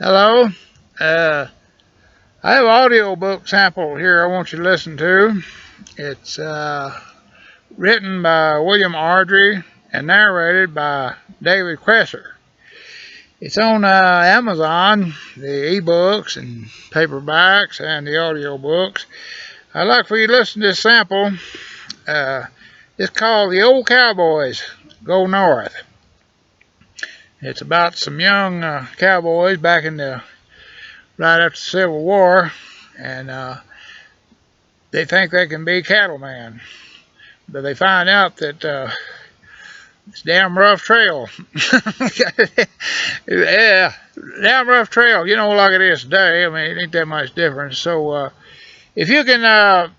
Hello. Uh, I have an audiobook sample here I want you to listen to. It's written by William Ardrey and narrated by David Kresser. It's on Amazon, the ebooks and paperbacks and the audiobooks. I'd like for you to listen to this sample. Uh, it's called The Old Cowboys Go North. It's about some young cowboys back in the right after the Civil War, and they think they can be cattlemen, but they find out that it's a damn rough trail. Yeah, damn rough trail. You know, like it is today. I mean, it ain't that much difference. So, if you can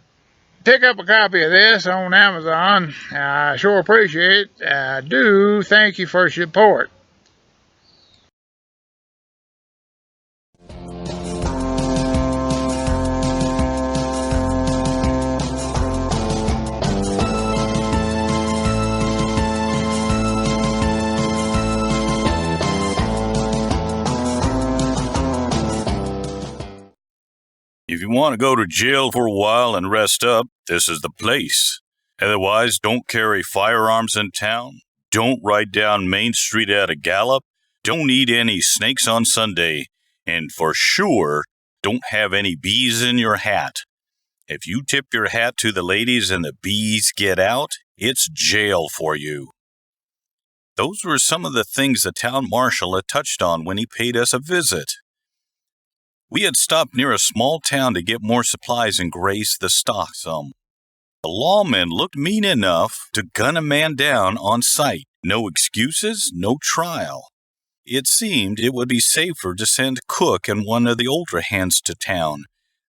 pick up a copy of this on Amazon, I sure appreciate it. I do thank you for your support. If you want to go to jail for a while and rest up, this is the place. Otherwise, don't carry firearms in town. Don't ride down Main Street at a gallop. Don't eat any snakes on Sunday. And for sure, don't have any bees in your hat. If you tip your hat to the ladies and the bees get out, it's jail for you. Those were some of the things the town marshal had touched on when he paid us a visit. We had stopped near a small town to get more supplies and graze the stock some. The lawmen looked mean enough to gun a man down on sight. No excuses, no trial. It seemed it would be safer to send Cook and one of the older hands to town.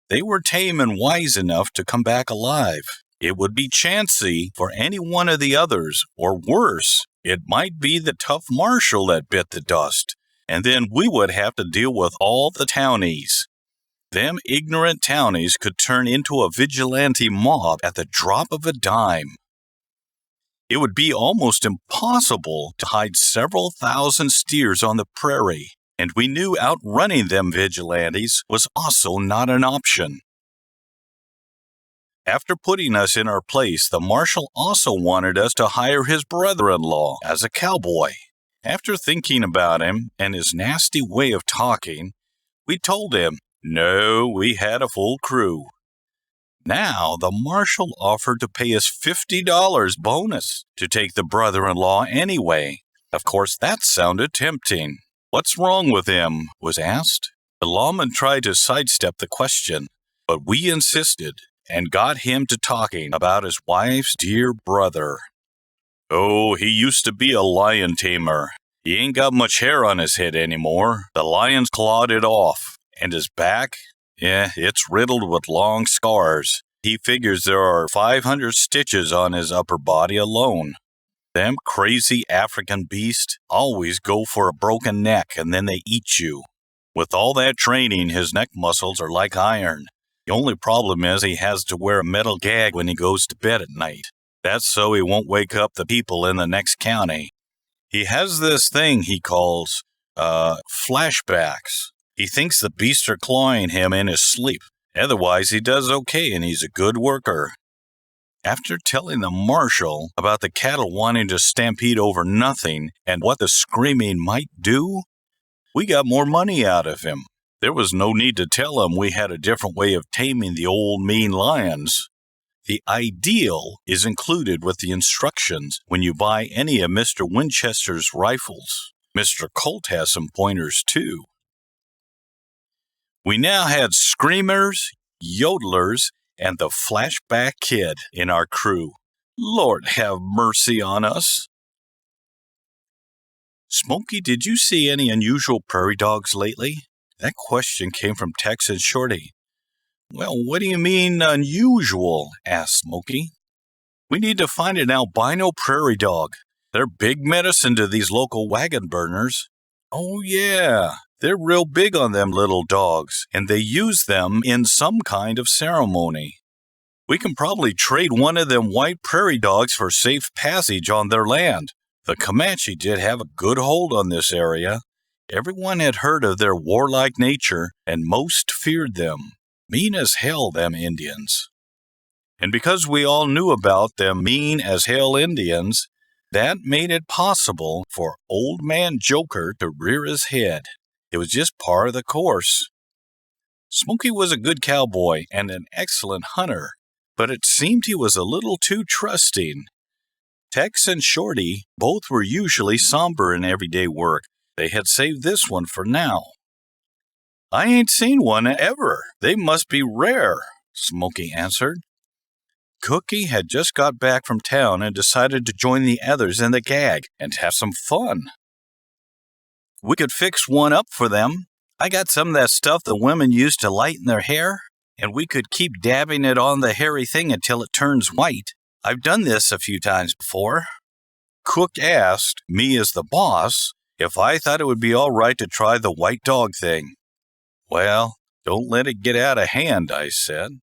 They were tame and wise enough to come back alive. It would be chancy for any one of the others, or worse, it might be the tough marshal that bit the dust. And then we would have to deal with all the townies. Them ignorant townies could turn into a vigilante mob at the drop of a dime. It would be almost impossible to hide several thousand steers on the prairie, and we knew outrunning them vigilantes was also not an option. After putting us in our place, the marshal also wanted us to hire his brother-in-law as a cowboy. After thinking about him and his nasty way of talking, we told him, no, we had a full crew. Now the marshal offered to pay us $50 bonus to take the brother-in-law anyway. Of course, that sounded tempting. What's wrong with him? Was asked. The lawman tried to sidestep the question, but we insisted and got him to talking about his wife's dear brother. Oh, he used to be a lion tamer. He ain't got much hair on his head anymore. The lions clawed it off. And his back? It's riddled with long scars. He figures there are 500 stitches on his upper body alone. Them crazy African beasts always go for a broken neck and then they eat you. With all that training, his neck muscles are like iron. The only problem is he has to wear a metal gag when he goes to bed at night. That's so he won't wake up the people in the next county. He has this thing he calls, flashbacks. He thinks the beasts are clawing him in his sleep. Otherwise, he does okay and he's a good worker. After telling the marshal about the cattle wanting to stampede over nothing and what the screaming might do, we got more money out of him. There was no need to tell him we had a different way of taming the old mean lions. The ideal is included with the instructions when you buy any of Mr. Winchester's rifles. Mr. Colt has some pointers too. We now had screamers, yodelers, and the flashback kid in our crew. Lord have mercy on us. Smokey, did you see any unusual prairie dogs lately? That question came from Texan Shorty. Well, what do you mean unusual? Asked Smokey. We need to find an albino prairie dog. They're big medicine to these local wagon burners. Oh yeah, they're real big on them little dogs, and they use them in some kind of ceremony. We can probably trade one of them white prairie dogs for safe passage on their land. The Comanche did have a good hold on this area. Everyone had heard of their warlike nature, and most feared them. Mean as hell, them Indians. And because we all knew about them mean as hell Indians, that made it possible for Old Man Joker to rear his head. It was just par of the course. Smoky was a good cowboy and an excellent hunter, but it seemed he was a little too trusting. Tex and Shorty both were usually somber in everyday work. They had saved this one for now. I ain't seen one ever. They must be rare, Smoky answered. Cookie had just got back from town and decided to join the others in the gag and have some fun. We could fix one up for them. I got some of that stuff the women use to lighten their hair, and we could keep dabbing it on the hairy thing until it turns white. I've done this a few times before. Cook asked me as the boss if I thought it would be all right to try the white dog thing. Well, don't let it get out of hand, I said.